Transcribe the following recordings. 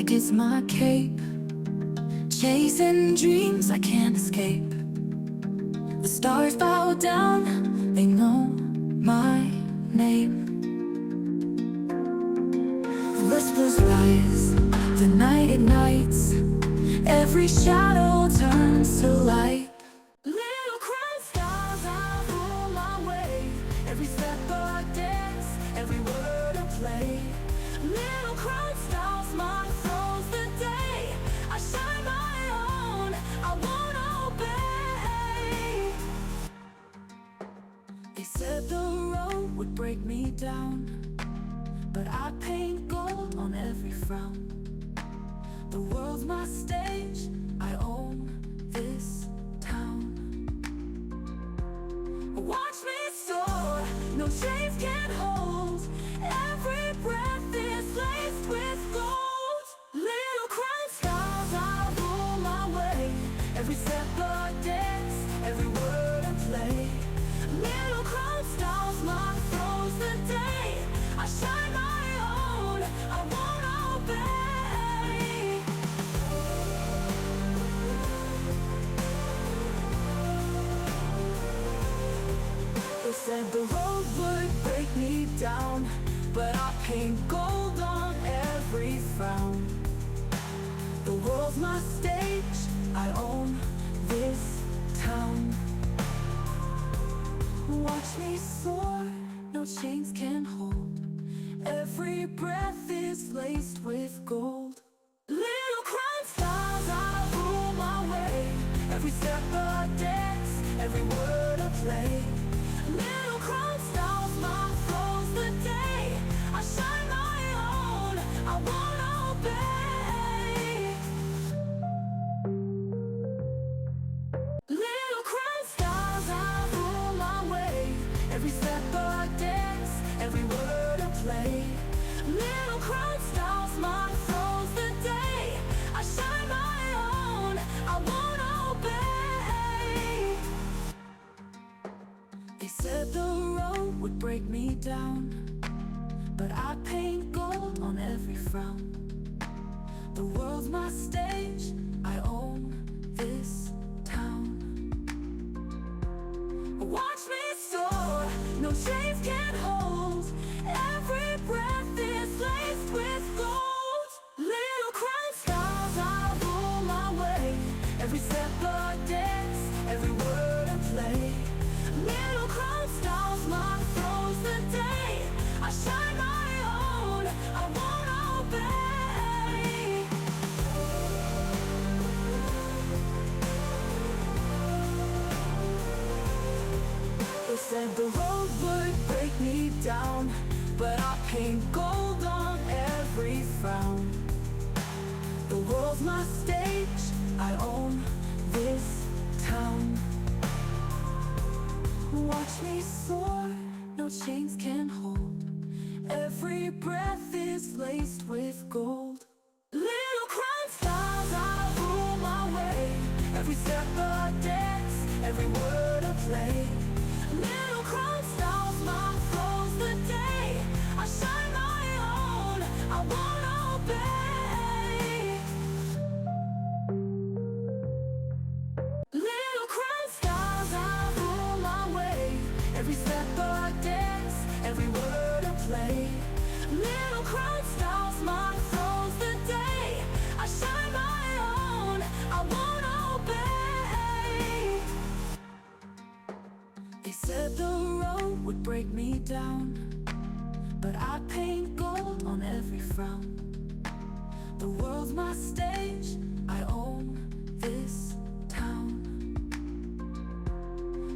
Music is my cape, chasing dreams I can't escape. The stars bow down, they know my name. The whispers rise, the night ignites, every shadow turns to light. Little crown stars I roll my way, every step a dance, every word a play. Little crown stars, my throne's the day I shine my own, I won't obey. They said the road would break me down, but I paint gold on every frown. The world's my stage, I own this town. Watch me soar, no chains can hold, every breath is laced with gold. Little crown stars, I roll my way, every step a dance, every word a play. Little crown stars, my throne's the day I shine my own, I won't obey. They said the road would break me down, but I paint gold on every frown. The world's my stage, I own this town. Watch me soar, no chains can hold, every breath is laced with gold. Little crown stars, I rule my way, every step a dance, every word a play. Little crown stars, my throne's the day I shine my own, I won't obey. Little crown stars, I rule my way, every step a dance, every word a play. Little crown stars, my throne's the day I shine my own, I won't obey. They said the road would break me down, but I paint gold on every frown. The world's my stage, I own this town. Watch me soar, no chains can hold, every breath is laced with gold. Little crown stars, I roll my way, every step a dance, every word a play. Little crown stars, my throne's the day I shine my own, I won't obey. They said the road would break me down, but I paint gold on every frown. The world's my stage, I own this town. Watch me soar, no chains can hold, every breath is laced with gold. Little crown stars, I rule my way, every step a dance, every word a play. Little crown stars, my throne's the day I shine my own, I won't obey. Little crown stars, I rule my way, every step a dance, every word a play. Little crown stars, my throne's the day I shine my own, I won't obey. They said the road would break me down, but I paint gold on every frown. The world's my stage, I own this town.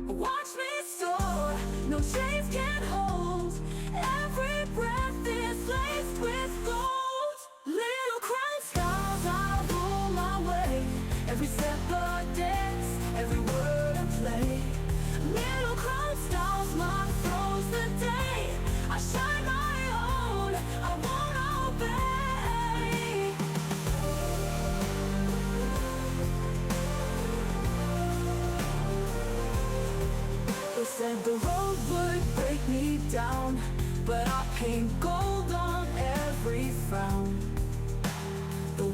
Watch me soar, no chains can hold, every breath is laced with gold. Little crown stars, I rule my way, every step a dance, every word a play. Little crown stars, my throne's the day I shine my own, I won't obey. They said the road would break me down, but I paint gold on every frown. The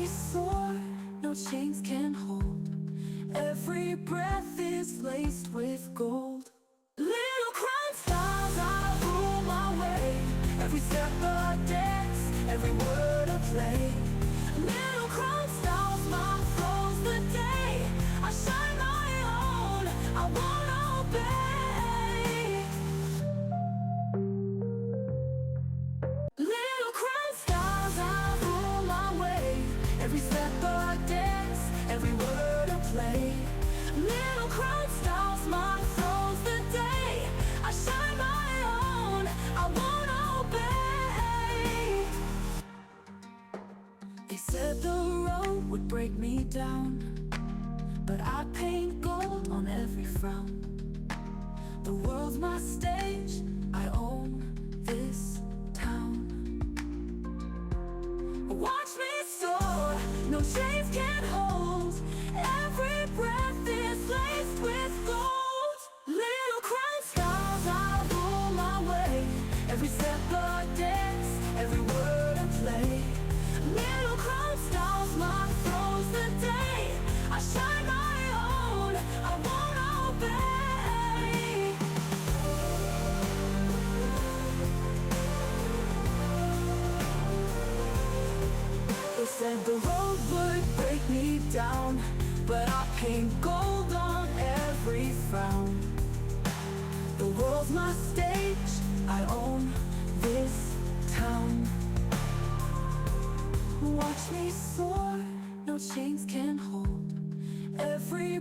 soar, no chains can hold. Every breath is laced with gold. Little crown styles, I rule my way. Every step a dance, every word a play. Little crown styles, my flow's the day. I shine my own, I won't obey. Little crown styles, I rule my way. Every step a dance, every word a play. Little crown styles, my flow's the day. I shine my own, I won't obey. They said the road would break me down, but I paint gold on every frown. The world's my stage, I own this town. Watch me soar, no chains can hold. Every breath is laced with gold. Little crown styles, I rule my way. Every step a dance, every word a play. Little crown styles, my flow's the day. I shine my own, I won't obey. They said the road would break me down, but I paint gold on every frown. The world's my stage, I own this town. Watch me soar, no chains can hold. Every